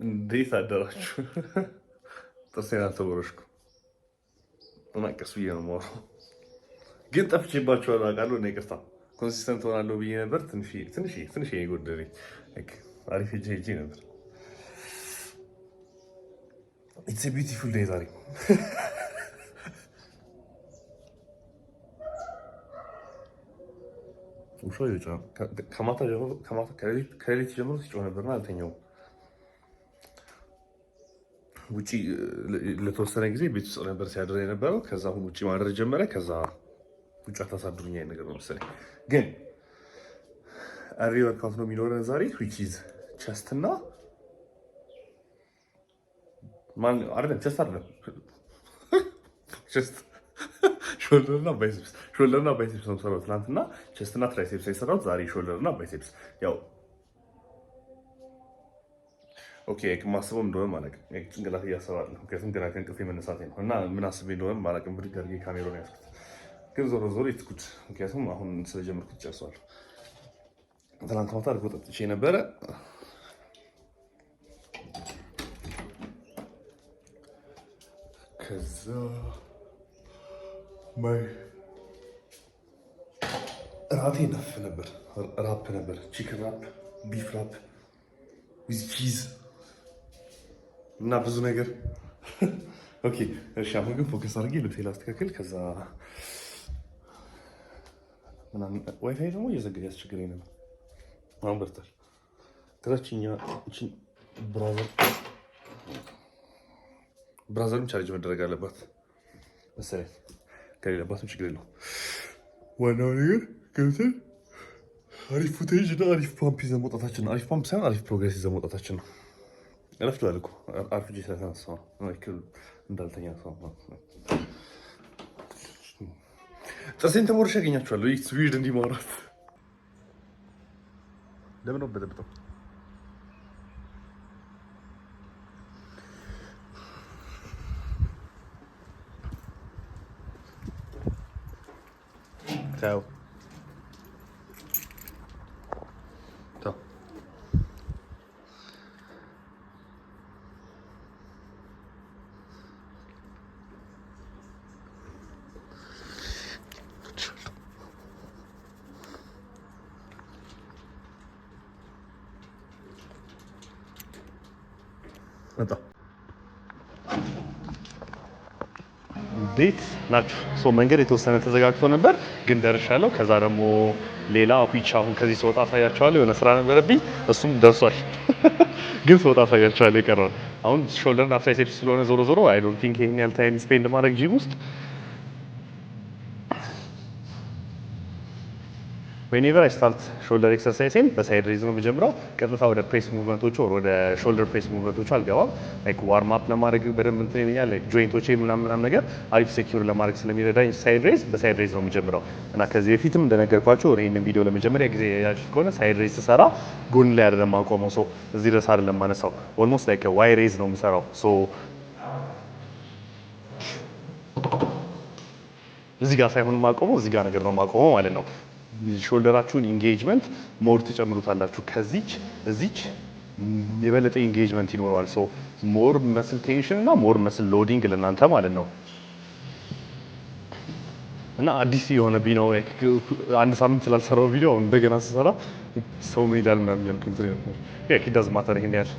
እንዴት አደራችሁ? ጥርሴን አልተቦረሽኩም እና ቀስ ብዬ ነው የማወራው። ግን ጠፍቼባችኋለሁ አውቃለሁ። እና ይቅርታ ኮንሲስተንት ሆናለሁ ብዬ ነበር። ትንሽ የጎደለኝ አሪፍ ሄጄ ነበር። ኢትስ ቢዩቲፉል ዴይ ዛሬ። ውሻ ይጮሃል። ከሌሊት ጀምሮ ሲጮህ ነበርና አልተኛውም። ውጪ ለተወሰነ ጊዜ ቤት ውስጥ ነበር ሲያድር የነበረው። ከዛ አሁን ውጪ ማድረግ ጀመረ። ከዛ ውጭ አታሳድሩኝ አይነት ነገር ነው መሰለኝ። ግን አሪ ወርካውት ነው የሚኖረን ዛሬ ዊች ኢዝ ቸስት እና ማን አይደለም ቸስት አይደለም ቸስት ሾልደርና ባይሴፕስ ነው ሰራው። ትናንትና ቸስትና ትራይሴፕስ የሰራሁት ዛሬ ሾልደርና ባይሴፕስ ያው ኦኬ ማስበው እንደሆነ ማለት ጭንቅላት እያሰባለሁ። ምክንያቱም ገና ከእንቅልፌ መነሳቴ ነው እና ምን አስቤ እንደሆነ ማለቅም ብድግ አድርጌ ካሜራውን ያዝኩት። ግን ዞሮ ዞሮ የትኩት ምክንያቱም አሁን ስለጀመርኩት ጨርሷል። ትናንት ማታ አልኮ ጠጥቼ ነበረ። ከዛ ራቴ ነፍ ነበር፣ ራፕ ነበር፣ ቺክን ራፕ፣ ቢፍ ራፕ ዊዝ ቺዝ እና ብዙ ነገር። ኦኬ እሺ፣ አሁን ግን ፎከስ አድርጌ ልብሴ ላስተካክል። ከዛ ምናምን ዋይፋይ ደግሞ እየዘገየ ያስቸግረኝ ነበር። አሁን በርታል። ከዛችኛ እቺን ብራዘርም ቻርጅ መደረግ አለባት መሰለኝ። ከሌለባትም ችግር የለውም። ዋናው ነገር ገብተን አሪፍ ፉቴጅ እና አሪፍ ፓምፕ ይዘን መውጣታችን ነው። አሪፍ ፓምፕ ሳይሆን አሪፍ ፕሮግሬስ ይዘን መውጣታችን ነው። ረፍዷል እኮ አርፍጄ ስለተነሳሁ እንዳልተኛ ሰው ጥርሴን ተሞርሼ ያገኛችኋለሁ። ይህ ስዊድ እንዲህ ማውራት ለምን ነው በጠብጠው ታው ቤት ናችሁ። መንገድ የተወሰነ ተዘጋግቶ ነበር ግን ደርሻለሁ። ከዛ ደግሞ ሌላ ፒች አሁን ከዚህ ስወጣ አሳያቸዋለሁ። የሆነ ስራ ነበረብኝ እሱም ደርሷል። ግን ስወጣ አሳያቸዋለሁ የቀረውን። አሁን ሾልደር እና ትራይሴፕስ ስለሆነ ዞሮ ዞሮ አይ ዶንት ቲንክ ይሄን ያህል ታይም ስፔንድ ማድረግ ጂም ውስጥ ዌኔቨር አይ ስታርት ሾልደር ኤክሰርሳይዝን በሳይድ ሬዝ ነው የምጀምረው። ቀጥታ ወደ ፕሬስ ሙቭመንቶቹ ወደ ሾልደር ፕሬስ ሙቭመንቶቹ አልገባም። ላይክ ዋርም አፕ ለማድረግ በደንብ እንትን ይለኛል። ላይክ ጆይንቶቼ ምናምን ነገር አሪፍ ሴኪዩር ለማድረግ ስለሚረዳኝ በሳይድ ሬዝ ነው የምጀምረው። እና ከዚህ በፊትም እንደነገርኳችሁ ይሄንን ቪዲዮ ለመጀመሪያ ጊዜ ያያችሁ ከሆነ ሳይድ ሬዝ ስሰራ ጎን ላይ አይደለም ማቆመው። ሶ እዚህ ድረስ አይደለም ማነሳው። ኦልሞስት ላይክ ዋይ ሬዝ ነው የምሰራው። ሶ እዚህ ጋር ሳይሆን ማቆመው እዚህ ጋር ነገር ነው ማቆመው ማለት ነው። ሾልደራችሁን ኢንጌጅመንት ሞር ትጨምሩታላችሁ። ከዚች እዚች የበለጠ ኢንጌጅመንት ይኖረዋል። ሶ ሞር መስል ቴንሽን እና ሞር መስል ሎዲንግ ለእናንተ ማለት ነው። እና አዲስ የሆነ ቢኖ አንድ ሳምንት ስላልሰራው ቪዲዮ እንደገና ስሰራ ሰው ምን ይላል ምናምን ያልኩኝ ነው። ያ ዳዝ ማተር ይሄን ያህል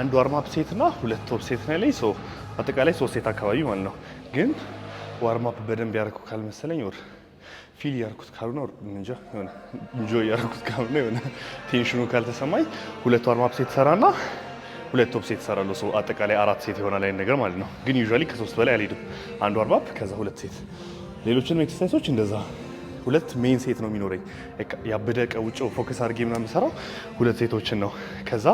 አንድ ዋርማፕ ሴት እና ሁለት ቶፕ ሴት ነው ያለኝ። ሶ አጠቃላይ 3 ሴት አካባቢ ማለት ነው። ግን ዋርማፕ በደንብ ያደረኩ ካልመሰለኝ ወር ፊል ያደረኩት ካልሆነ እንጃ የሆነ ኢንጆይ ያደረኩት ካልሆነ የሆነ ቴንሽኑ ካልተሰማኝ ሁለት ዋርማፕ ሴት ሰራና ሁለት ቶፕ ሴት ሰራለሁ። ሶ አጠቃላይ 4 ሴት ይሆናል ላይ ነገር ማለት ነው። ግን ዩዥዋሊ ከ3 በላይ አልሄድም። አንድ ዋርማፕ ከዛ ሁለት ሴት። ሌሎችንም ኤክሰርሳይሶች እንደዛ ሁለት ሜን ሴት ነው የሚኖረኝ። ያበደ ቀውጮ ፎከስ አድርጌ ምናምን የምሰራው ሁለት ሴቶችን ነው። ከዛ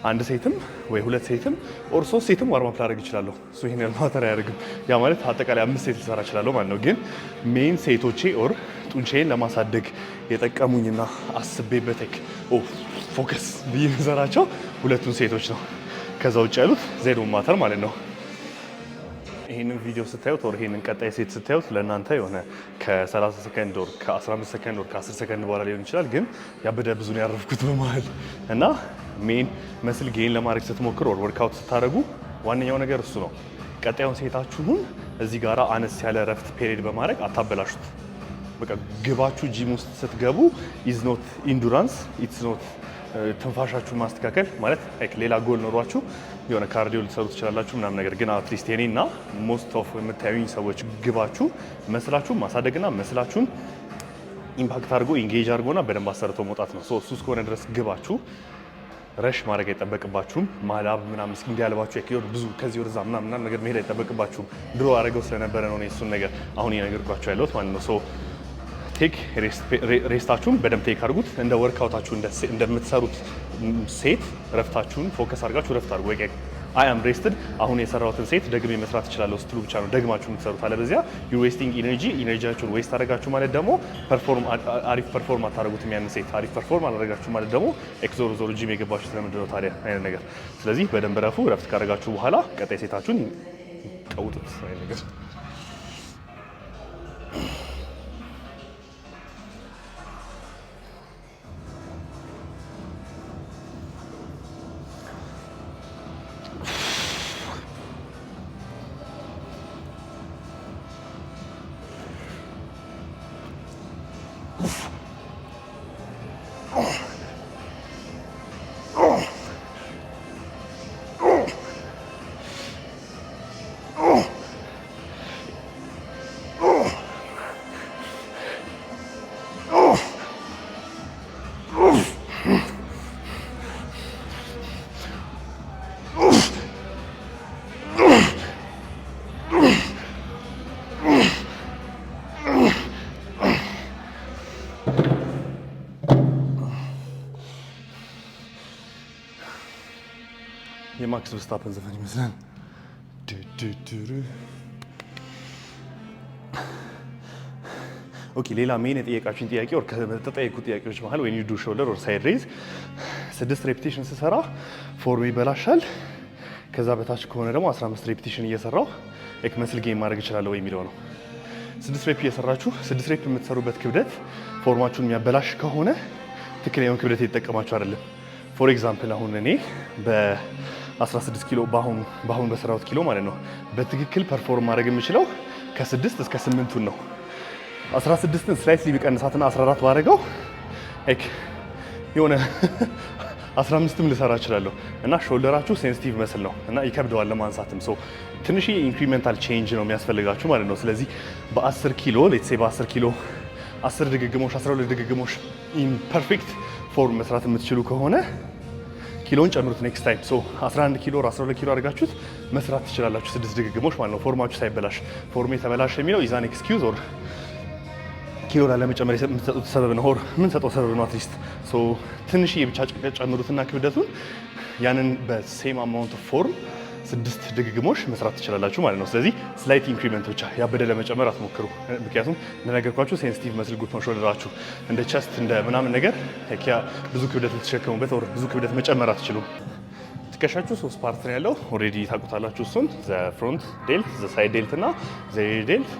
አንድ ሴትም ወይ ሁለት ሴትም ኦር 3 ሴትም ዋርማፕ ላደርግ እችላለሁ። እሱ ይሄን ያህል ማተር አያደርግም። ያ ማለት አጠቃላይ 5 ሴት ልሰራ እችላለሁ ማለት ነው። ግን ሜን ሴቶቼ ኦር ጡንቻዬን ለማሳደግ የጠቀሙኝና አስቤበት ፎከስ ብዬ የምሰራቸው ሁለቱን ሴቶች ነው። ከዛ ውጭ ያሉት ዜሮ ማተር ማለት ነው። ይሄንን ቪዲዮ ስታዩት ወር ይሄንን ቀጣይ ሴት ስታዩት ለእናንተ የሆነ ከ30 ሰከንድ ወር ከ15 ሰከንድ ወር ከ10 ሰከንድ በኋላ ሊሆን ይችላል። ግን ያበደ ብዙ ነው ያረፍኩት በመሀል እና ሜን መስል ጌን ለማድረግ ስትሞክሩ ወር ወርክአውት ስታደርጉ ዋነኛው ነገር እሱ ነው። ቀጣዩን ሴታችሁን እዚህ ጋራ አነስ ያለ ረፍት ፔሪድ በማድረግ አታበላሹት። በቃ ግባችሁ ጂም ውስጥ ስትገቡ ኢዝ ኖት ኢንዱራንስ ኢትስ ኖት ትንፋሻችሁን ማስተካከል ማለት ሌላ ጎል ኖሯችሁ የሆነ ካርዲዮ ልትሰሩ ትችላላችሁ ምናምን ነገር ግን አትሊስት የኔ እና ሞስት ኦፍ የምታዩኝ ሰዎች ግባችሁ መስላችሁን ማሳደግና መስላችሁን ኢምፓክት አድርጎ ኢንጌጅ አድርጎና በደንብ አሰርቶ መውጣት ነው። እሱ እስከሆነ ድረስ ግባችሁ ረሽ ማድረግ አይጠበቅባችሁም። ማላብ ምናምን እንዲያልባችሁ የክዮር ብዙ ከዚህ ወደዛ ምናምን ነገር መሄድ አይጠበቅባችሁም። ድሮ አረገው ስለነበረ ነው እሱን ነገር አሁን እየነገርኳችሁ ያለሁት ማለት ነው። ሶ ቴክ ሬስታችሁን በደንብ ቴክ አድርጉት። እንደ ወርክአውታችሁ እንደምትሰሩት ሴት ረፍታችሁን ፎከስ አድርጋችሁ ረፍት አድርጉ። ወይ አይ አም ሬስትድ አሁን የሰራሁትን ሴት ደግሜ መስራት እችላለሁ ስትሉ ብቻ ነው ደግማችሁ የምትሰሩት። አለበለዚያ ዩ ዌስቲንግ ኢነርጂያችሁን ዌስት አደረጋችሁ ማለት ደግሞ አሪፍ ፐርፎርም አታደርጉትም። ያን ሴት አሪፍ ፐርፎርም አላደረጋችሁ ማለት ደግሞ ዞሮ ዞሮ ጂም የገባችሁ ስለምንድን ነው ታዲያ አይነት ነገር። ስለዚህ በደንብ ረፉ። ረፍት ካደረጋችሁ በኋላ ቀጣይ ሴታችሁን ቀውጡት አይነት ነገር። የማክስ ቨርስታፐን ዘፈን ይመስላል። ኦኬ ሌላ ሜን የጠየቃችሁኝ ጥያቄ ወር ከተጠየቁ ጥያቄዎች መሀል ወይ ዱ ሾልደር ኦር ሳይድ ሬዝ 6 ሬፒቴሽን ስሰራ ፎርም ይበላሻል። ከዛ በታች ከሆነ ደግሞ 15 ሬፒቴሽን እየሰራው መስል ጌን ማድረግ እችላለሁ ወይ የሚለው ነው። 6 ሬፕ እየሰራችሁ 6 ሬፕ የምትሰሩበት ክብደት ፎርማችሁን የሚያበላሽ ከሆነ ትክክለኛውን ክብደት እየተጠቀማችሁ አይደለም። ፎር ኤግዛምፕል አሁን እኔ በ16 ኪሎ በአሁኑ በሰራሁት ኪሎ ማለት ነው በትክክል ፐርፎርም ማድረግ የምችለው ከ6 እስከ 8ቱን ነው። 16ን ስላይትሊ ቢቀንሳትና 14 ባደረገው የሆነ 15ም ልሰራ እችላለሁ እና ሾልደራችሁ ሴንሲቲቭ መስል ነው እና ይከብደዋል ለማንሳትም። ሶ ትንሽ ኢንክሪሜንታል ቼንጅ ነው የሚያስፈልጋችሁ ማለት ነው። ስለዚህ በ10 ኪሎ ሌትስ ሴ በ10 ኪሎ 10 ድግግሞሽ 12 ድግግሞሽ ኢን ፐርፌክት ፎርም መስራት የምትችሉ ከሆነ ኪሎን ጨምሩት ኔክስት ታይም። ሶ 11 ኪሎ 12 ኪሎ አድርጋችሁት መስራት ትችላላችሁ 6 ድግግሞሽ ማለት ነው። ፎርማችሁ ሳይበላሽ። ፎርሜ ተበላሽ የሚለው ኢዛን ኤክስኪውዝ ኦር ኪሎ ላለመጨመር የምትሰጡት ሰበብ ነው ኦር የምንሰጠው ሰበብ ነው አትሊስት። ሶ ትንሽዬ ብቻ ጨምሩትና ክብደቱን ያንን በሴም አማውንት ኦፍ ፎርም 6 ድግግሞሽ መስራት ትችላላችሁ ማለት ነው። ስለዚህ ስላይት ኢንክሪመንት ብቻ ያበደ ለመጨመር አትሞክሩ። ምክንያቱም እንደነገርኳችሁ ሴንሲቲቭ መስል ግሩፕ ነው ሾልደራችሁ። እንደ ቸስት እንደ ምናምን ነገር ብዙ ክብደት ልትሸከሙበት ኦር ብዙ ክብደት መጨመር አትችሉም። ትከሻችሁ 3 ፓርት ነው ያለው ኦልሬዲ ታውቁታላችሁ። እሱን ዘ ፍሮንት ዴልት፣ ዘ ሳይድ ዴልት እና ዘ ሬር ዴልት።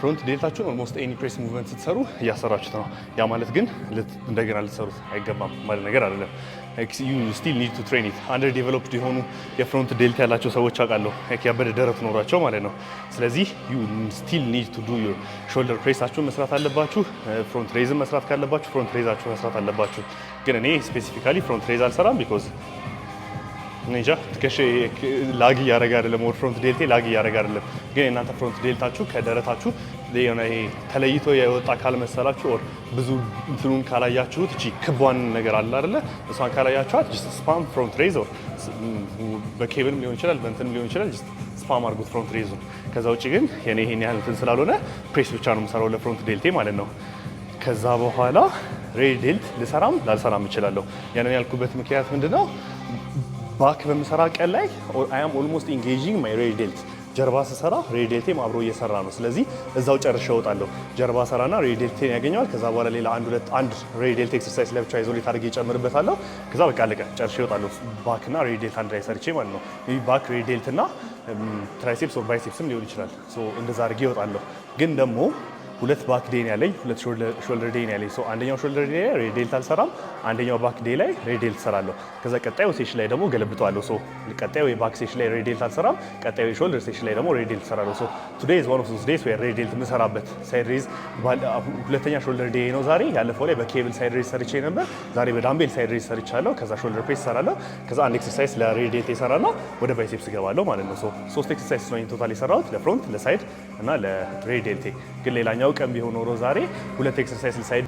ፍሮንት ዴልታችሁን ኦልሞስት ኤኒ ፕሬስ ሙቭመንት ስትሰሩ እያሰራችሁት ነው። ያ ማለት ግን እንደገና ልትሰሩት አይገባም ማለት ነገር አይደለም። ዩ ስቲል ኒድ ቱ ትሬን ኢት። አንደር ዴቨሎፕድ የሆኑ የፍሮንት ዴልት ያላቸው ሰዎች አውቃለሁ ያበደ ደረት ኖሯቸው ማለት ነው። ስለዚህ ዩ ስቲል ኒድ ቱ ዱ ዩር ሾልደር ፕሬሳችሁን መስራት አለባችሁ። ፍሮንት ሬዝን መስራት ካለባችሁ ፍሮንት ሬዛችሁን መስራት አለባችሁ። ግን እኔ ስፔሲፊካሊ ፍሮንት ሬዝ አልሰራም ቢኮዝ እንጃ ትከሻ ላግ እያደረገ አይደለም፣ ወር ፍሮንት ዴልቴ ላግ እያደረገ አይደለም። ግን የእናንተ ፍሮንት ዴልታችሁ ከደረታችሁ የሆነ ይሄ ተለይቶ የወጣ ካልመሰላችሁ ኦር ብዙ እንትኑን ካላያችሁት እቺ ክቧን ነገር አለ አይደለ? እሷን ካላያችኋት ጀስት ስፓም ፍሮንት ሬዝ ኦር በኬብልም ሊሆን ይችላል በእንትንም ሊሆን ይችላል ጀስት ስፓም አድርጉት ፍሮንት ሬዙን። ከዛ ውጭ ግን የኔ ይሄን ያህል እንትን ስላልሆነ ፕሬስ ብቻ ነው የምሰራው ለፍሮንት ዴልቴ ማለት ነው። ከዛ በኋላ ሬድ ዴልት ልሰራም ላልሰራም እችላለሁ። ያንን ያልኩበት ምክንያት ምንድነው? ባክ በምሰራ ቀን ላይ አይ አም ኦልሞስት ኢንጌጂንግ ማይ ሬድ ዴልት። ጀርባ ስሰራ ሬድ ዴልቴም አብሮ እየሰራ ነው። ስለዚህ እዛው ጨርሼ እወጣለሁ። ጀርባ ሰራና ሬድ ዴልቴን ያገኘዋል። ከዛ በኋላ ሌላ አንድ ሬድ ዴልት ኤክሰርሳይዝ ለብቻ ኢዞሌት አድርጌ እጨምርበታለሁ። ከዛ በቃ አለቀ፣ ጨርሼ እወጣለሁ። ባክና ሬድ ዴልት አንድ ላይ ሰርቼ ማለት ነው። ይህ ባክ ሬድ ዴልት እና ትራይሴፕስ ኦር ባይሴፕስም ሊሆን ይችላል። ሶ እንደዛ አድርጌ እወጣለሁ። ግን ደግሞ ሁለት ባክ ዴይ ነው ያለኝ፣ ሁለት ሾልደር ዴይ ነው ያለኝ። ሶ አንደኛው ሾልደር ዴይ ላይ ሬድ ዴልት አልሰራም፣ አንደኛው ባክ ዴይ ላይ ሬድ ዴልት እሰራለሁ። ከዛ ቀጣዩ ሴሽን ላይ ደግሞ ገለብጠዋለሁ። ሶ ቀጣዩ የባክ ሴሽን ላይ ሬድ ዴልት አልሰራም፣ ቀጣዩ የሾልደር ሴሽን ላይ ደግሞ ሬድ ዴልት እሰራለሁ። ሶ ቱዴይ ኢዝ ዋን ኦፍ ዞዝ ዴይስ ዌር ሬድ ዴልት የምሰራበት ሳይድ ሬዝ። ሁለተኛ ሾልደር ዴይ ነው ዛሬ። ያለፈው ላይ በኬብል ሳይድ ሬዝ ሰርቼ ነበር። ዛሬ በዳምቤል ሳይድ ሬዝ ሰርቻለሁ። ከዛ ሾልደር ፕሬስ እሰራለሁ። ከዛ አንድ ኤክሰርሳይዝ ለሬድ ዴልት እሰራና ወደ ባይሴፕስ እገባለሁ ማለት ነው። ሶ ሶስት ኤክሰርሳይዝ ነው ቶታል የሰራሁት ለፍሮንት፣ ለሳይድ እና ለሬድ ዴልቴ። ግን ሌላኛው ቀን ቢሆን ኖሮ ዛሬ ሁለት ኤክሰርሳይዝ ለሳይድ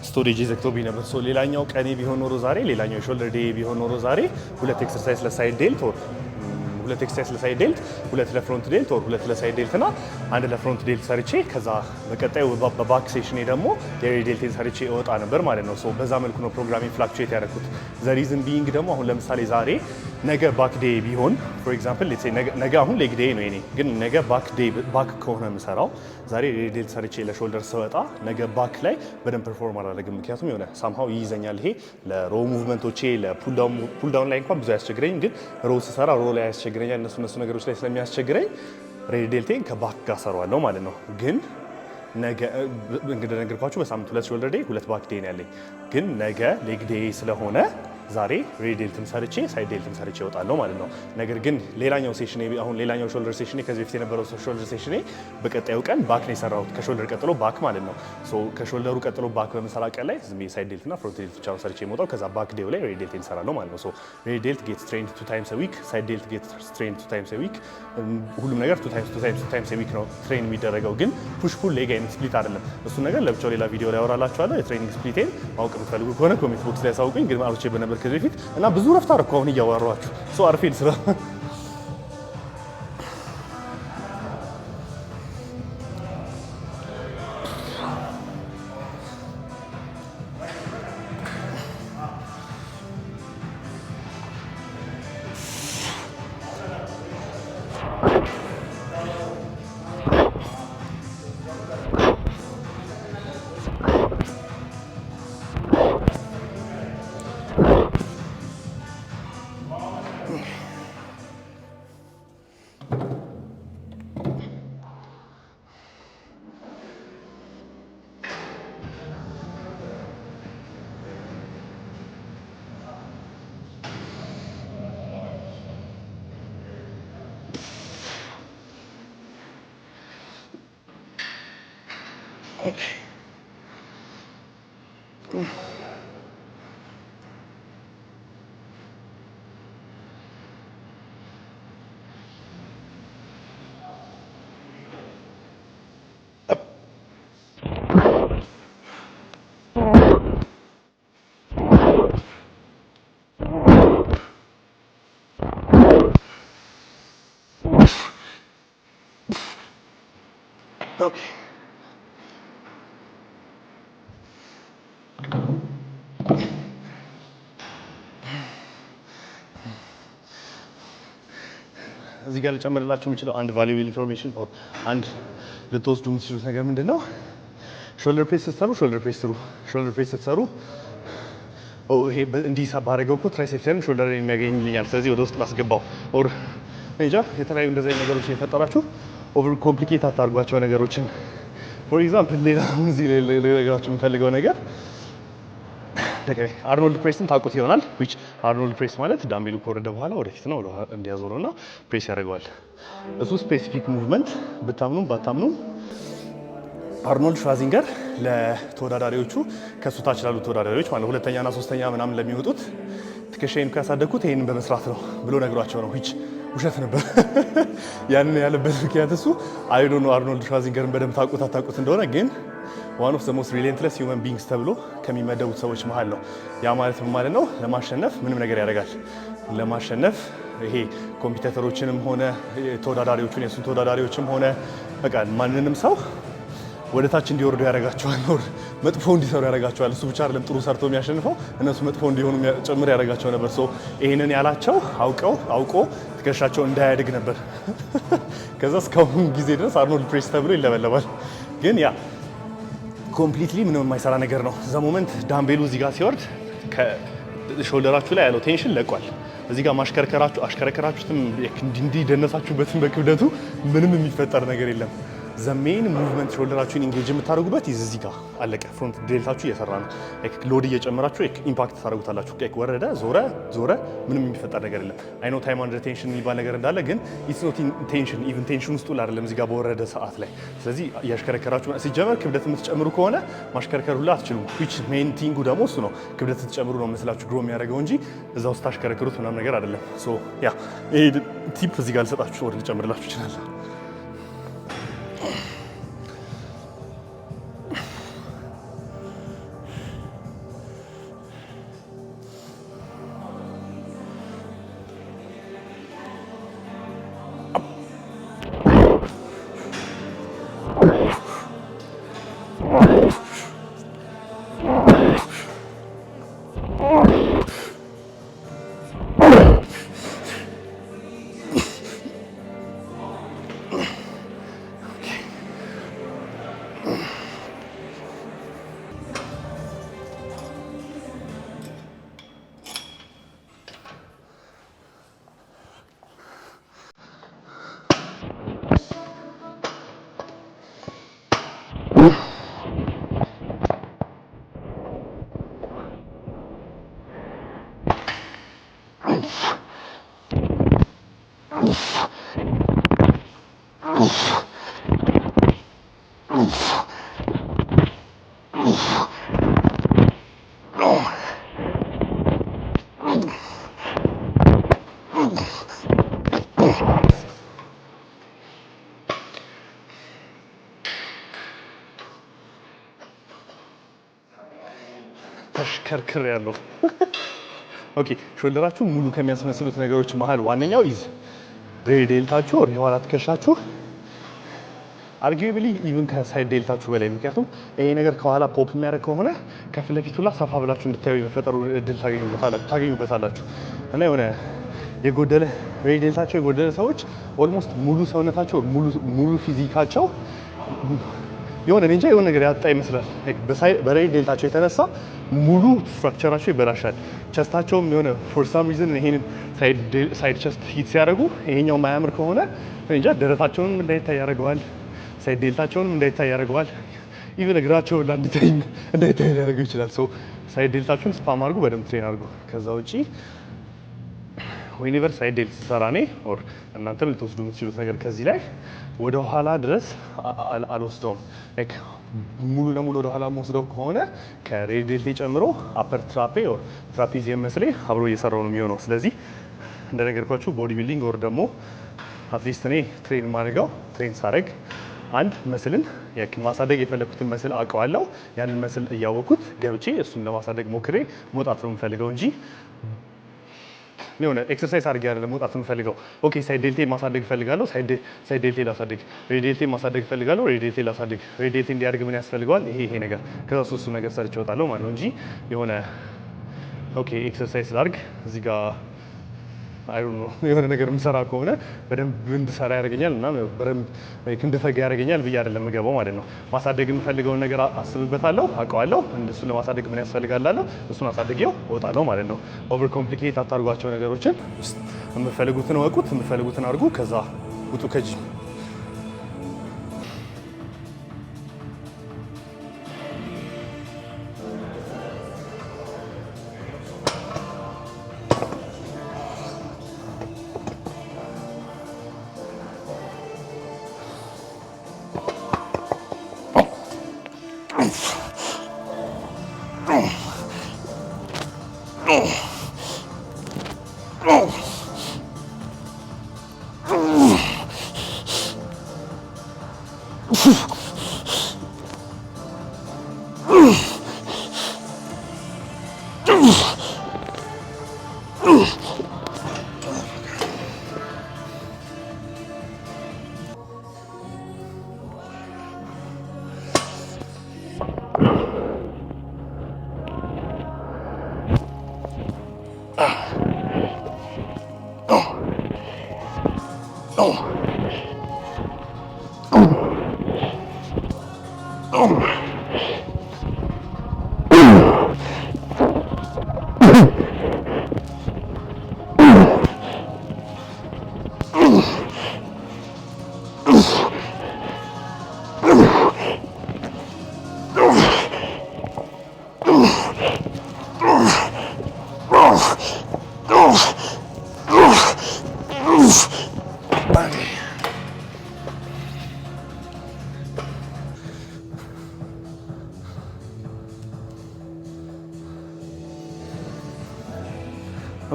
ስቶሬጅ ዘግቶብኝ ነበር። ሶ ሌላኛው ቀኔ ቢሆን ኖሮ ዛሬ፣ ሌላኛው የሾልደር ዴይ ቢሆን ኖሮ ዛሬ ሁለት ኤክሰርሳይዝ ለሳይድ ዴልት ኦር ሁለት ኤክሰርሳይዝ ለሳይድ ዴልት፣ ሁለት ለፍሮንት ዴልት ኦር ሁለት ለሳይድ ዴልት እና አንድ ለፍሮንት ዴልት ሰርቼ ከዛ በቀጣዩ በባክ ሴሽኔ ደግሞ የሬድ ዴልቴን ሰርቼ እወጣ ነበር ማለት ነው። ሶ በዛ መልኩ ነው ፕሮግራሚንግ ፍላክቹዌት ያደረኩት። ዘ ሪዝን ቢይንግ ደግሞ አሁን ለምሳሌ ዛሬ ነገ ባክ ዴይ ቢሆን ፎር ኤግዛምፕል ሌትስ ሴይ ነገ አሁን ሌግ ዴይ ነው የኔ፣ ግን ነገ ባክ ዴይ ባክ ከሆነ የምሰራው ዛሬ ሬድ ዴልት ሰርቼ ለሾልደር ስወጣ ነገ ባክ ላይ በደንብ ፐርፎርም አላደርግም። ምክንያቱም የሆነ ሳምሃው ይይዘኛል። ይሄ ለሮ ሙቭመንቶቼ ለፑል ዳውን ላይ እንኳን ብዙ አያስቸግረኝ፣ ግን ሮ ስሰራ ሮ ላይ ያስቸግረኛል። እነሱ ነገሮች ላይ ስለሚያስቸግረኝ ሬድ ዴልቴን ከባክ ጋር ሰራዋለሁ ማለት ነው። ግን ነገ እንግዲህ ነገርኳችሁ በሳምንት ሁለት ሾልደር ዴይ ሁለት ባክ ዴይ ነው ያለኝ። ግን ነገ ሌግ ዴይ ስለሆነ ዛሬ ሬድ ዴልትም ሰርቼ ሳይድ ዴልትም ሰርቼ እወጣለሁ ማለት ነው። ነገር ግን ሌላኛው ሴሽኔ አሁን ሌላኛው ሾልደር ሴሽኔ ከዚህ በፊት የነበረው ሾልደር ሴሽኔ በቀጣዩ ቀን ባክ ነው የሰራሁት፣ ከሾልደር ቀጥሎ ባክ ማለት ነው። ሶ ከሾልደሩ ቀጥሎ ባክ በመሰራ ቀን ላይ ዝም ብዬ ሳይድ ዴልትና ፍሮንት ዴልት ብቻ ነው ሰርቼ የምወጣው። ከዛ ባክ ዴው ላይ ሬድ ዴልቴን እሰራለሁ ማለት ነው። ሶ ሬድ ዴልት ጌትስ ትሬንድ 2 ታይምስ አ ዊክ፣ ሳይድ ዴልት ጌትስ ትሬንድ 2 ታይምስ አ ዊክ። ሁሉም ነገር 2 ታይምስ አ ዊክ ነው ትሬን የሚደረገው። ግን ፑሽ ፑል ሌግ አይነት ስፕሊት አይደለም። እሱን ነገር ለብቻው ሌላ ቪዲዮ ላይ አወራላችኋለሁ። የትሬኒንግ ስፕሊቴን ማወቅ የምትፈልጉ ከሆነ ኮሜንት ቦክስ ላይ አሳውቁኝ። ግን አውርቼ በነበር ከዚህ በፊት እና ብዙ ረፍት አደረኩ አሁን እያወራኋችሁ ሶ አርፌል ስራ Okay. እዚህ ጋር ልጨምርላችሁ የምችለው አንድ ቫሉብል ኢንፎርሜሽን ኦር አንድ ልትወስዱ የምትችሉት ነገር ምንድን ነው? ሾልደር ፕሬስ ስትሰሩ ሾልደር ፕሬስ ስትሰሩ ይሄ እንዲህ ባደረገው እኮ ትራይሴፕስን ሾልደር የሚያገኝልኛል። ስለዚህ ወደ ውስጥ ላስገባው ኦር እንጃ የተለያዩ እንደዚህ አይነት ነገሮችን የፈጠራችሁ ኦቨር ኮምፕሊኬት አታርጓቸው ነገሮችን። ፎር ኤግዛምፕል ሌላ እዚህ ልነግራችሁ የምፈልገው ነገር አርኖልድ ፕሬስን ታውቁት ይሆናል። ዊች አርኖልድ ፕሬስ ማለት ዳምቤሉ ከወረደ በኋላ ወደፊት ነው እንዲያዞረውና ፕሬስ ያደርገዋል። እሱ ስፔሲፊክ ሙቭመንት ብታምኑም ባታምኑም አርኖልድ ሽዋዚንገር ለተወዳዳሪዎቹ ከሱ ታች ላሉ ተወዳዳሪዎች ማለት ሁለተኛና ሶስተኛ ምናምን ለሚወጡት ትከሻዬን ካሳደግኩት ይሄንን በመስራት ነው ብሎ ነግሯቸው ነው። ውሸት ነበር። ያንን ያለበት ምክንያት እሱ አይ ዶንት ኖ አርኖልድ ሸዋርዜነገርን በደንብ ታውቁት እንደሆነ ግን ዋን ኦፍ ዘ ሞስት ሪሌንትለስ ሂውመን ቢንግስ ተብሎ ከሚመደቡት ሰዎች መሃል ነው። ያ ማለት ምን ማለት ነው? ለማሸነፍ ምንም ነገር ያደርጋል። ለማሸነፍ ይሄ ኮምፒውተሮችንም ሆነ ተወዳዳሪዎቹን የሱን ተወዳዳሪዎችም ሆነ በቃ ማንንም ሰው ወደ ታች እንዲወርዱ ያደርጋቸዋል፣ መጥፎ እንዲሰሩ ያደርጋቸዋል። እሱ ብቻ አይደለም ጥሩ ሰርቶ የሚያሸንፈው እነሱ መጥፎ እንዲሆኑ ጭምር ያደርጋቸው ነበር። ሶ ይሄንን ያላቸው አውቆ ትከሻቸው እንዳያድግ ነበር። ከዛ እስካሁን ጊዜ ድረስ አርኖልድ ፕሬስ ተብሎ ይለበለባል። ግን ያ ኮምፕሊትሊ ምንም የማይሰራ ነገር ነው። እዛ ሞመንት ዳምቤሉ እዚህ ጋር ሲወርድ ከሾልደራችሁ ላይ ያለው ቴንሽን ለቋል። እዚህ ጋር አሽከረከራችሁትም እንዲህ ደነሳችሁበትም በክብደቱ ምንም የሚፈጠር ነገር የለም። ዘሜን ሙቭመንት ሾልደራችሁን ኢንጌጅ የምታደርጉበት እዚህ ጋር አለቀ። ፍሮንት ዴልታችሁ እየሰራ ነው። ሎድ እየጨመራችሁ ኢምፓክት ታደርጉታላችሁ። ወረደ ዞረ ምንም የሚፈጠር ነገር የለም። አይ ኖ ታይም አንደር ቴንሽን የሚባል ነገር እንዳለ ግን ኢትስ ኖት ቴንሽን ኢቭን ቴንሽን ውስጥ አይደለም እዚህ ጋር በወረደ ሰዓት ላይ። ስለዚህ እያሽከረከራችሁ ሲጀመር ክብደት የምትጨምሩ ከሆነ ማሽከርከር ሁላ አትችሉም። ዊች ሜን ቲንጉ ደግሞ እሱ ነው። ክብደት ስትጨምሩ ነው መስላችሁ ግሮ የሚያደርገው እንጂ እዛ ውስጥ ታሽከረክሩት ምናምን ነገር አይደለም። ሶ ያ ይሄ ቲፕ እዚህ ጋር ልሰጣችሁ ወር ልጨምርላችሁ ይችላል። ተሽከርክር ያለው ኦኬ። ሾልደራችሁ ሙሉ ከሚያስመስሉት ነገሮች መሃል ዋነኛው ኢዝ ሬር ዴልታችሁ ኦር የኋላ ትከሻችሁ አርጊዩብሊ ኢቭን ከሳይድ ዴልታችሁ በላይ። ምክንያቱም ይሄ ነገር ከኋላ ፖፕ የሚያደርግ ከሆነ ከፊት ለፊቱ ላይ ሰፋ ብላችሁ እንድታዩ የፈጠሩ እድል ታገኙበታላችሁ። እና የሆነ የጎደለ ሬር ዴልታቸው የጎደለ ሰዎች ኦልሞስት ሙሉ ሰውነታቸው ሙሉ ፊዚካቸው የሆነ እንጃ የሆነ ነገር ያጣ ይመስላል። በሬር ዴልታቸው የተነሳ ሙሉ ስትራክቸራቸው ይበላሻል። ቸስታቸውም የሆነ ፎር ሳም ሪዝን ይሄንን ሳይድ ቸስት ሂት ሲያደርጉ ይሄኛው ማያምር ከሆነ እንጃ ደረታቸውንም እንዳይታይ ያደርገዋል። ሳይድ ዴልታቸውንም እንዳይታይ ያደርገዋል። ኢቭን እግራቸውን እንዳይታይ ሊያደርገው ይችላል። ሶ ሳይድ ዴልታቸውን ስፓም አድርጉ፣ በደንብ ትሬን አድርጉ። ከዛ ውጪ ዌኒቨር ሳይድ ዴልት ሰራ እኔ ኦር እናንተ ልትወስዱ የምትችሉት ነገር ከዚህ ላይ ወደ ኋላ ድረስ አልወስደውም። ላይክ ሙሉ ለሙሉ ወደ ኋላ የምወስደው ከሆነ ከሬር ዴልቴ ጨምሮ አፐር ትራፔ ኦር ትራፒዚየም መስሌ አብሮ እየሰራው ነው የሚሆነው። ስለዚህ እንደነገርኳችሁ ቦዲ ቢልዲንግ ኦር ደግሞ አትሊስት እኔ ትሬን ሳደርግ አንድ መስልን ማሳደግ የፈለኩትን መስል አውቀዋለሁ። ያንን መስል እያወቅኩት ገብቼ እሱን ለማሳደግ ሞክሬ መውጣት ነው የምፈልገው እንጂ የሆነ ኤክሰርሳይዝ አድርጌ አይደለም መውጣት የምፈልገው። ኦኬ ሳይድ ዴልቴ ማሳደግ እፈልጋለሁ፣ ሳይድ ዴልቴ ላሳድግ፣ ሬር ዴልቴ ማሳደግ እፈልጋለሁ፣ ሬር ዴልቴ ላሳድግ። ሬር ዴልቴ እንዲያድግ ምን ያስፈልገዋል? ይሄ ነገር ከዛ እሱ ነገር ሰርቼ እወጣለሁ ማለት ነው እንጂ የሆነ ኦኬ ኤክሰርሳይዝ ላድርግ እዚህ ጋር አይ ዶንት ኖ የሆነ ነገር የምሰራ ከሆነ በደንብ እንድሰራ ያደርገኛል እና በደንብ እንድፈጋ ያደርገኛል ብዬ አይደለም የምገባው ማለት ነው። ማሳደግ የምፈልገውን ነገር አስብበታለሁ፣ አውቀዋለሁ። እሱን ለማሳደግ ምን ያስፈልጋል አለ እሱን አሳድጌው እወጣለሁ ማለት ነው። ኦቨር ኮምፕሊኬት አታርጓቸው ነገሮችን። የምፈልጉትን እወቁት፣ የምፈልጉትን አድርጉ፣ ከዛ ውጡ ከጂም።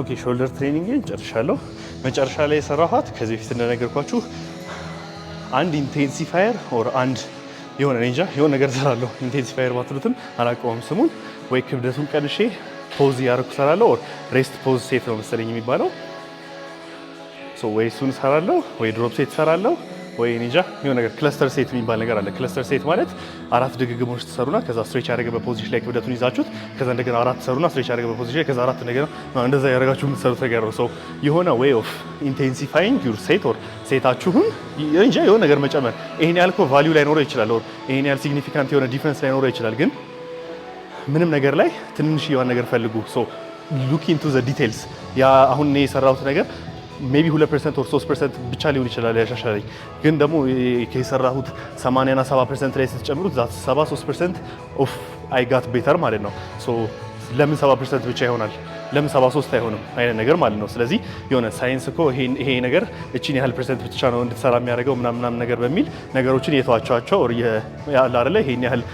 ኦኬ ሾልደር ትሬኒንግን ጨርሻለሁ። መጨረሻ ላይ የሰራኋት ከዚህ በፊት እንደነገርኳችሁ አንድ ኢንቴንሲፋየር ኦር አንድ የሆነ እንጃ የሆነ ነገር እሰራለሁ። ኢንቴንሲፋየር ባትሉትም አላውቀውም ስሙን። ወይ ክብደቱን ቀንሼ ፖዝ እያደረኩ እሰራለሁ ኦር ሬስት ፖዝ ሴት ነው መሰለኝ የሚባለው። ወይ እሱን እሰራለሁ ወይ ድሮፕ ሴት እሰራለሁ ወይ እንጃ የሆነ ነገር ክለስተር ሴት የሚባል ነገር አለ። ክለስተር ሴት ማለት 4 ድግግሞች ትሰሩና ከዛ ስትሬች ያደረገበት ፖዚሽን ላይ ክብደቱን ይዛችሁት ከዛ እንደገና 4 ትሰሩና ስትሬች ያደረገበት ፖዚሽን ላይ ከዛ 4 እንደገና እንደዛ ያደረጋችሁ የምትሰሩት ነገር ነው። ሰው የሆነ ዌይ ኦፍ ኢንቴንሲፋይንግ ዩር ሴት ኦር ሴታችሁን እንጃ የሆነ ነገር መጨመር። ይሄን ያህል እኮ ቫልዩ ላይኖረው ይችላል ኦር ይሄን ያህል ሲግኒፊካንት የሆነ ዲፍረንስ ላይኖረው ይችላል። ግን ምንም ነገር ላይ ትንሽ የሆነ ነገር ፈልጉ። ሶ ሉክ ኢንቱ ዘ ዲቴይልስ። ያ አሁን እኔ የሰራሁት ነገር ሜቢ 2% ኦር 3% ብቻ ሊሆን ይችላል ያሻሻለኝ። ግን ደግሞ ከሰራሁት 80 እና 70% ላይ ስትጨምሩት ዛት 73% ኦፍ አይ ጋት ቤተር ማለት ነው። ሶ ለምን 70% ብቻ ይሆናል? ለምን 73 አይሆንም አይነት ነገር ማለት ነው። ስለዚህ የሆነ ሳይንስ እኮ ይሄ ነገር እቺን ያህል ፐርሰንት ብቻ ነው እንድትሰራ የሚያደርገው ምናምን ነገር በሚል ነገሮችን የተዋቸዋቸው ኦር ያለ አይደለ ይሄን ያህል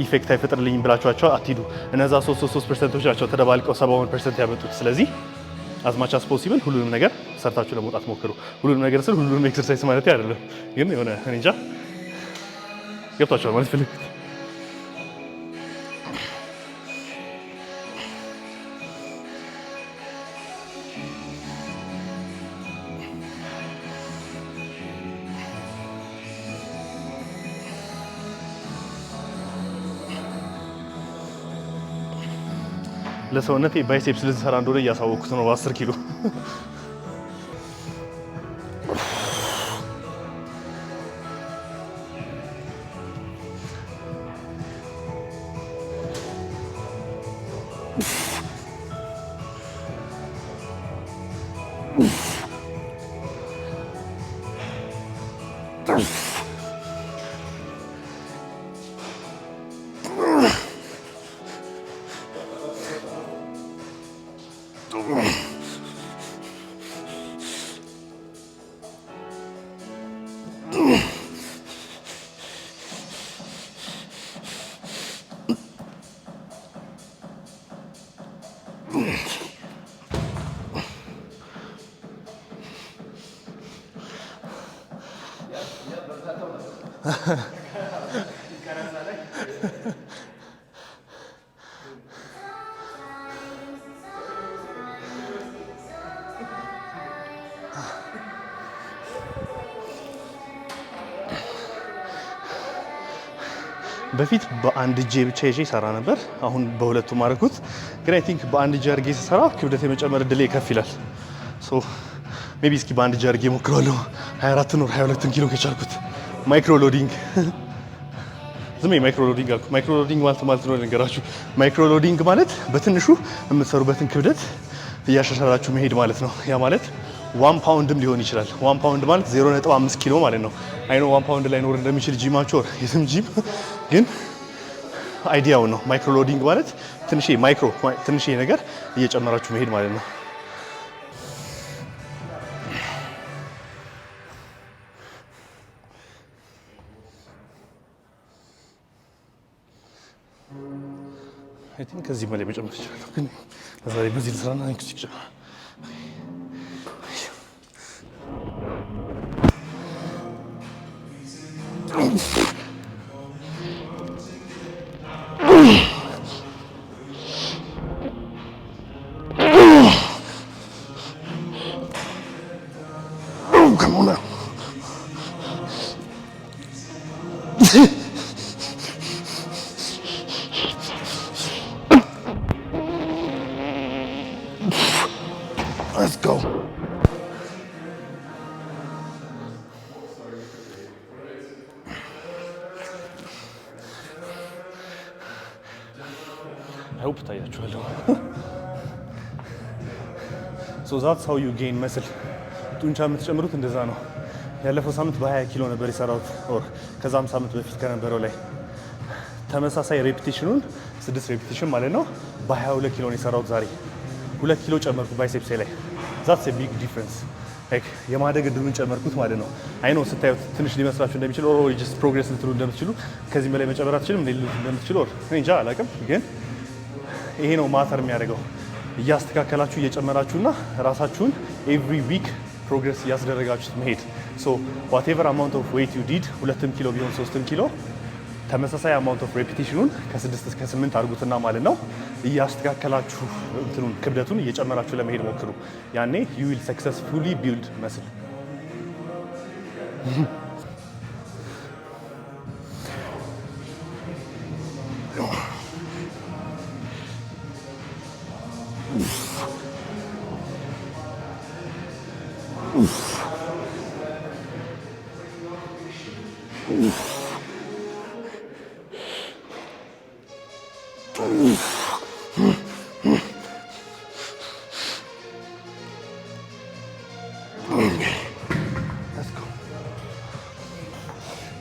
ኢፌክት አይፈጥርልኝም ብላችኋቸው አትሂዱ። እነዛ 3% ናቸው ተደባልቀው 70% ያመጡት። ስለዚህ አዝማች አስ ፖሲብል ሁሉንም ነገር ሰርታችሁ ለመውጣት ሞክሩ። ሁሉንም ነገር ስል ሁሉንም ኤክሰርሳይዝ ማለት አይደለም፣ ግን የሆነ እንጃ ገብታችኋል ማለት ፈልግ። ለሰውነቴ ባይሴፕስ ልንሰራ እንደሆነ እያሳወቅኩት ነው በ10 ኪሎ። በፊት በአንድ እጄ ብቻ ይዤ ሰራ ነበር። አሁን በሁለቱም አደረኩት። ግን አይ ቲንክ በአንድ እጄ አድርጌ ስሰራ ክብደት የመጨመር እድሌ ከፍ ይላል። ሶ ሜቢ እስኪ በአንድ እጄ አድርጌ ሞክረዋለሁ 24 ኦር 22 ኪሎ ከቻልኩት። ማይክሮ ሎዲንግ ዝም ማይክሮ ሎዲንግ አልኩ። ማይክሮ ሎዲንግ ማለት ነው ነገራችሁ። ማይክሮ ሎዲንግ ማለት በትንሹ የምትሰሩበትን ክብደት እያሻሻላችሁ መሄድ ማለት ነው። ያ ማለት 1 ፓውንድም ሊሆን ይችላል። 1 ፓውንድ ማለት 0.5 ኪሎ ማለት ነው። አይ ኖ 1 ፓውንድ ላይ ኖር እንደሚችል ጂማችሁ የትም ጂም ግን አይዲያው ነው። ማይክሮ ሎዲንግ ማለት ትንሽ ነገር እየጨመራችሁ መሄድ ማለት ነው። አይ ቲንክ ከዚህ በላይ መጨመር ይችላል። ግን ለዛሬ በዚህ ልስራና እንክስ ይችላል። Come on now. Let's go. አይሆፕ ታያችኋለሁ። ሶ ዛትስ ሃው ዩ ጌን መስል። ጡንቻ የምትጨምሩት እንደዛ ነው። ያለፈው ሳምንት በ20 ኪሎ ነበር የሰራሁት ኦር ከዛም ሳምንት በፊት ከነበረው ላይ ተመሳሳይ ሬፒቴሽኑን 6 ሬፒቴሽን ማለት ነው በ22 ኪሎ ነው የሰራሁት። ዛሬ 2 ኪሎ ጨመርኩ ባይሴፕሴ ላይ። ዛትስ ቢግ ዲፍረንስ። ላይክ የማደግ እድሉን ጨመርኩት ማለት ነው። አይ ኖ ስታዩት ትንሽ ሊመስላችሁ እንደሚችል ኦር ጀስት ፕሮግሬስ ልትሉ እንደምትችሉ ከዚህም በላይ መጨመር አትችልም እንደምትችሉ ኦር እንጃ አላውቅም፣ ግን ይሄ ነው ማተር የሚያደርገው። እያስተካከላችሁ እየጨመራችሁና ራሳችሁን ኤቭሪ ዊክ ፕሮግሬስ እያስደረጋችሁት መሄድ። ሶ ዋቴቨር አማውንት ኦፍ ዌይት ዩ ዲድ 2 ኪሎ ቢሆን 3 ኪሎ ተመሳሳይ አማውንት ኦፍ ሬፒቴሽኑን ከ6 እስከ 8 አድርጉትና ማለት ነው እያስተካከላችሁ እንትኑን ክብደቱን እየጨመራችሁ ለመሄድ ሞክሩ። ያኔ ዩ ዊል ሰክሰስፉሊ ቢልድ መስል።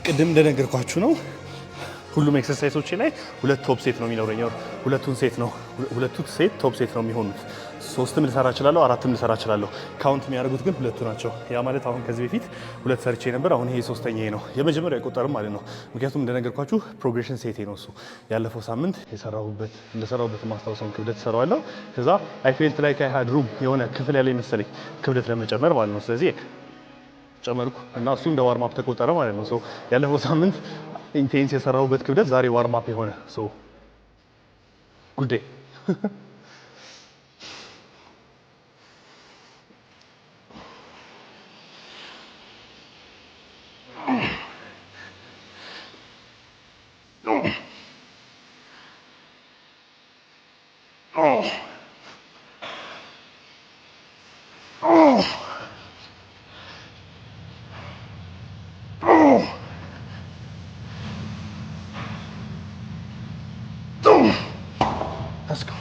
ቅድም እንደነገርኳችሁ ነው ሁሉም ኤክሰርሳይሶች ላይ ሁለት ቶፕ ሴት ነው የሚኖረኝ። ሁለቱ ሴት ቶፕ ሴት ነው የሚሆኑት። 3ም ልሰራ እችላለሁ፣ 4ም ልሰራ እችላለሁ። ካውንት የሚያደርጉት ግን ሁለቱ ናቸው። ያ ማለት አሁን ከዚህ በፊት 2 ሰርቼ ነበር፣ አሁን ይሄ 3ኛዬ ነው። የመጀመሪያው አይቆጠርም ማለት ነው። ምክንያቱም እንደነገርኳችሁ ፕሮግሬሽን ሴቴ ነው እሱ። ያለፈው ሳምንት እንደሰራሁበት ማስታወሰውን ክብደት እሰራዋለሁ። ከዛ አይ ፌልት ላይክ አይ ሃድ ሩም የሆነ ክፍል ያለኝ መሰለኝ ክብደት ለመጨመር ማለት ነው። ስለዚህ ጨመርኩ እና እሱ እንደ ዋርማፕ ተቆጠረ ማለት ነው። ያለፈው ሳምንት ኢንቴንስ የሰራሁበት ክብደት ዛሬ ዋርማፕ የሆነ ጉዴ። Let's go.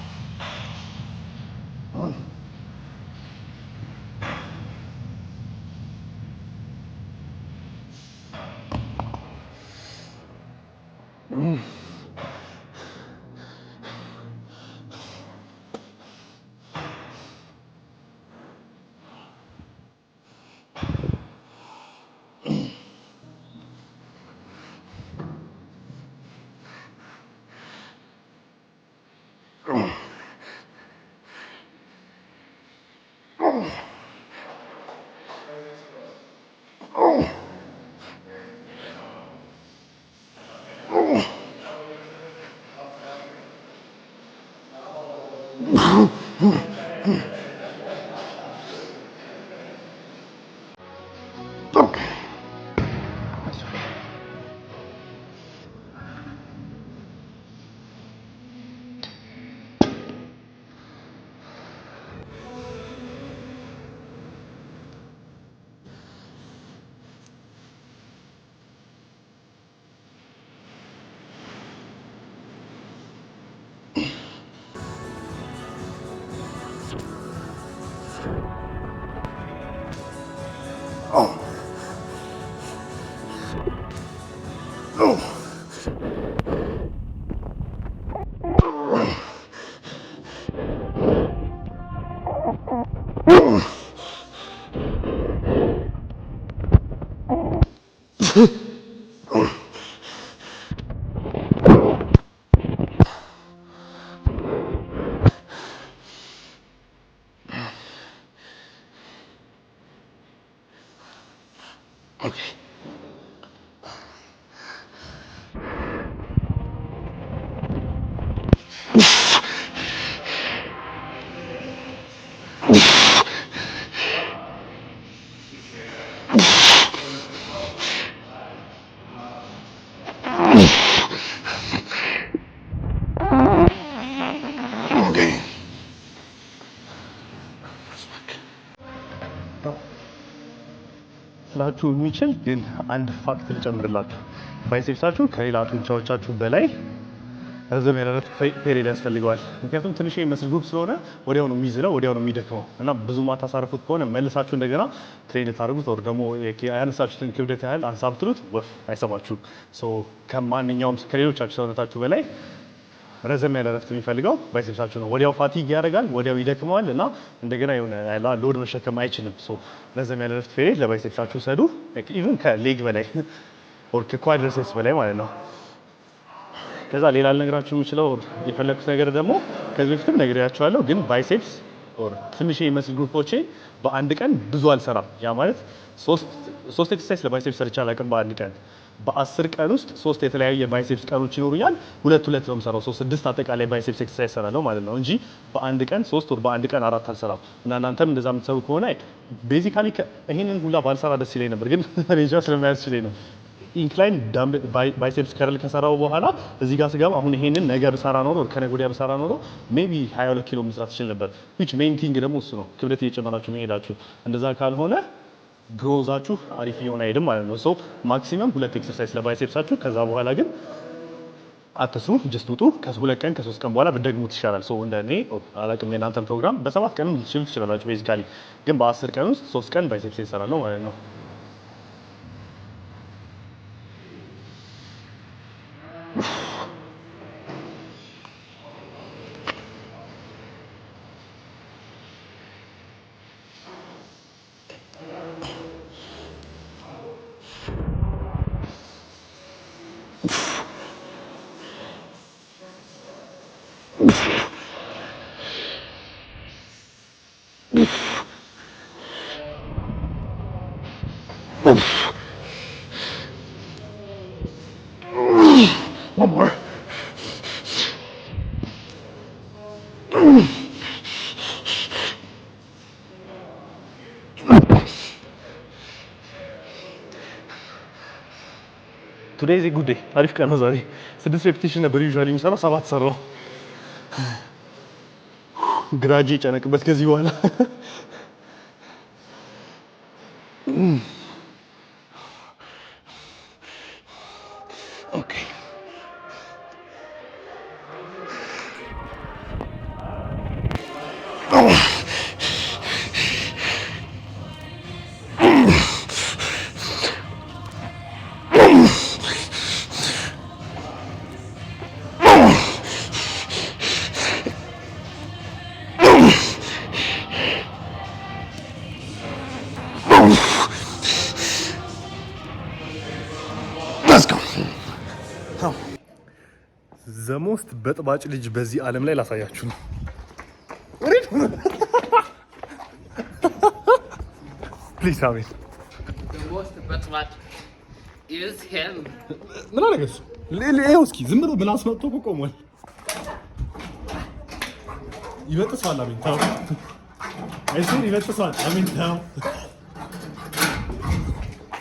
Okay. ላችሁ የሚችል ግን አንድ ፋክት ልጨምርላችሁ። ባይሴፕሳችሁ ከሌላ ጡንቻዎቻችሁ በላይ ረዘም ያለ ፔሪድ ያስፈልገዋል። ምክንያቱም ትንሽ የሚመስል ግሩፕ ስለሆነ ወዲያው ነው የሚዝለው፣ ወዲያው ነው የሚደክመው እና ብዙ ማታሳርፉት ከሆነ መልሳችሁ እንደገና ትሬን ታደርጉት ወር ደግሞ ያነሳችሁትን ክብደት ያህል አንሳ ብትሉት ወፍ አይሰማችሁም። ከማንኛውም ከሌሎቻችሁ ሰውነታችሁ በላይ ረዘም ያለ ረፍት የሚፈልገው ባይሴፕሳችሁ ነው። ወዲያው ፋቲግ ያደርጋል፣ ወዲያው ይደክመዋል እና እንደገና የሆነ ሎድ መሸከም አይችልም። ረዘም ያለ ረፍት ፔሪድ ለባይሴፕሳችሁ ሰዱ። ኢቭን ከሌግ በላይ ኦር ከኳድሪሴፕስ በላይ ማለት ነው። ከዛ ሌላ ልነግራችሁ የምችለው የፈለኩት ነገር ደግሞ ከዚህ በፊትም ነግሬያችኋለሁ፣ ግን ባይሴፕስ ኦር ትንሽ የሚመስል ግሩፖቼ በአንድ ቀን ብዙ አልሰራም። ያ ማለት ሶስት ኤክሰርሳይዝ ለባይሴፕስ ሰርቼ አላውቅም በአንድ ቀን። በ10 ቀን ውስጥ 3 የተለያየ ባይሴፕስ ቀኖች ይኖሩኛል። ሁለት ነው የምሰራው። 6 አጠቃላይ ባይሴፕስ ኤክሰርሳይዝ እሰራለሁ ማለት ነው እንጂ በአንድ ቀን 3 ወር በአንድ ቀን 4 አልሰራም። እና እናንተም እንደዛ የምትሰሩ ከሆነ ቤዚካሊ ይሄንን ሁላ ባልሰራ ደስ ይለኝ ነበር፣ ግን ሬንጃ ስለማያስችለኝ ነው። ኢንክላይን ባይሴፕስ ከረል ከሰራው በኋላ እዚህ ጋር ስገባ አሁን ይሄንን ነገ ብሰራ ኖሮ ከነገ ወዲያ ብሰራ ኖሮ ሜቢ 22 ኪሎ መስራት ይችል ነበር። which main thing ደግሞ እሱ ነው፣ ክብደት እየጨመራችሁ መሄዳችሁ። እንደዛ ካልሆነ ግሮዛችሁ አሪፍ እየሆነ አይሄድም ማለት ነው። ማክሲመም 2 ኤክሰርሳይዝ ለባይሴፕሳችሁ፣ ከዛ በኋላ ግን አትስሩ፣ ጀስት ውጡ። ከ2 ቀን ከ3 ቀን በኋላ ብትደግሙት ይሻላል። እንደኔ አላውቅም የእናንተን ፕሮግራም በ7 ቀን ልትችሉ ትችላላችሁ ቤዚካሊ፣ ግን በ10 ቀን ውስጥ 3 ቀን ባይሴፕስ ይሰራል ማለት ነው። One more. Today is a good day. አሪፍ ቀን ነው ዛሬ። 6 ሬፒቲሽን ነበር ዩዥዋሊ የሚሰራው፣ 7 ሰራው። ግራጄ ጨነቅበት ከዚህ በኋላ ኦኬ። ዘሞስት በጥባጭ ልጅ በዚህ ዓለም ላይ ላሳያችሁ ነው። ፕሊዝ አሜን። ምን አደረገች? ይኸው እስኪ ዝም ብሎ ምላስ መጥቶ ቆሟል። ይበጥሰዋል። አሜን ተው። አይሱን ይበጥሰዋል። አሜን ተው።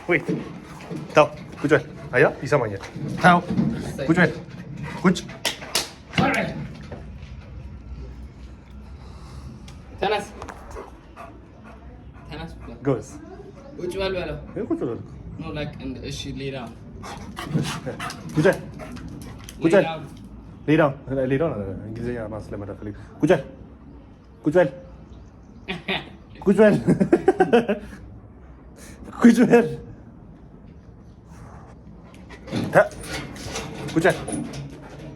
ወይት ተው። ቁጭ በል። አያ ይሰማኛል። ተው። ቁጭ በል። ቁጭ ተነስ ጎዝ ቁጭ በል በለው። ቁጭ በል ኖ ላይክ እሺ ሌላ ቁጭ ቁጭ ሌላ እንግሊዝኛ ማስለመድ አልፈልግም። ቁጭ ቁጭ በል ቁጭ በል ቁጭ በል ቁጭ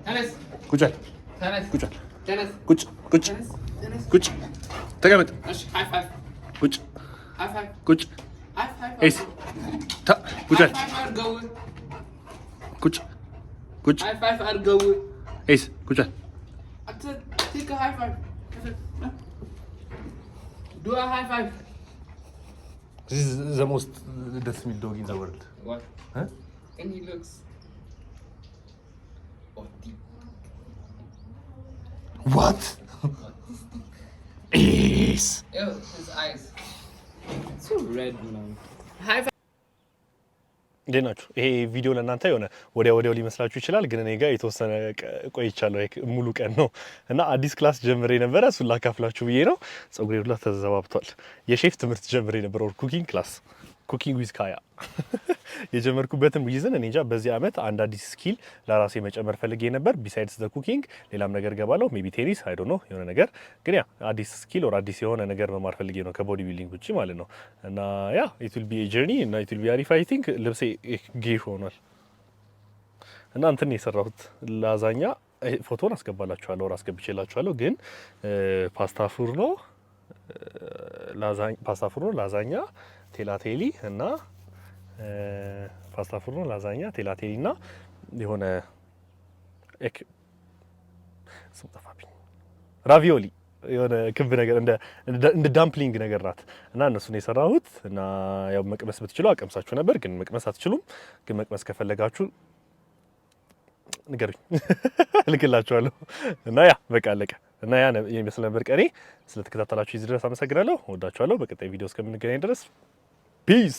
ተነስ ቁጭ ተነስ ቁጭ ተነስ ቁጭ ቁጭ ቁጭ ተቀመጥ እሺ ሃይ ፋይቭ ቁጭ ሃይ ፋይቭ ቁጭ ሃይ ፋይቭ ኤስ ቁጭ አድርገው ቁጭ ቁጭ ሃይ ፋይቭ አድርገው ኤስ ቁጭ ቴክ ሃይ ፋይቭ ዱ ሃይ ፋይቭ This is the most death meal dog in the world. What? Huh? And he looks autistic. What? Yes. Ew, his eyes. So red, man. High five. እንዴት ናችሁ? ይሄ ቪዲዮ ለእናንተ የሆነ ወዲያው ሊመስላችሁ ይችላል፣ ግን እኔ ጋር የተወሰነ ቆይቻለሁ። ሙሉ ቀን ነው እና አዲስ ክላስ ጀምሬ ነበረ። እሱን ላካፍላችሁ ብዬ ነው። ፀጉሬ ሁላ ተዘባብቷል። የሼፍ ትምህርት ጀምሬ ነበር፣ ኦር ኩኪንግ ክላስ ኩኪንግ ዊዝ ካያ የጀመርኩበትም ሪዝን እኔ እንጃ በዚህ አመት አንድ አዲስ ስኪል ለራሴ መጨመር ፈልጌ ነበር። ቢሳይድስ ዘ ኩኪንግ ሌላም ነገር ገባለሁ ሜቢ ቴኒስ አይ ዶንት ኖ የሆነ ነገር ግን ያ አዲስ ስኪል ኦር አዲስ የሆነ ነገር መማር ፈልጌ ነው ከቦዲ ቢልዲንግ ውጪ ማለት ነው። እና ያ ኢት ዊል ቢ ኤ ጀርኒ እና ኢት ዊል ቢ አሪፍ አይ ቲንክ ልብሴ ጌሽ ሆኗል እና እንትን የሰራሁት ላዛኛ ፎቶን አስገባላችኋለሁ ኦር አስገብቼላችኋለሁ ግን ፓስታ ፉርኖ ላዛኛ ቴላቴሊ እና ፓስታ ፉርኖ ላዛኛ ቴላቴሊ እና የሆነ ስም ጠፋብኝ ራቪዮሊ የሆነ ክብ ነገር እንደ ዳምፕሊንግ ነገር ናት እና እነሱን የሰራሁት እና ያው መቅመስ ብትችሉ አቀምሳችሁ ነበር ግን መቅመስ አትችሉም። ግን መቅመስ ከፈለጋችሁ ንገሩኝ እልክላችኋለሁ። እና ያ በቃ አለቀ። እና ያ የሚመስል ነበር ቀኔ። ስለተከታተላችሁ እዚህ ድረስ አመሰግናለሁ። ወዳችኋለሁ። በቀጣይ ቪዲዮ እስከምንገናኝ ድረስ ፒስ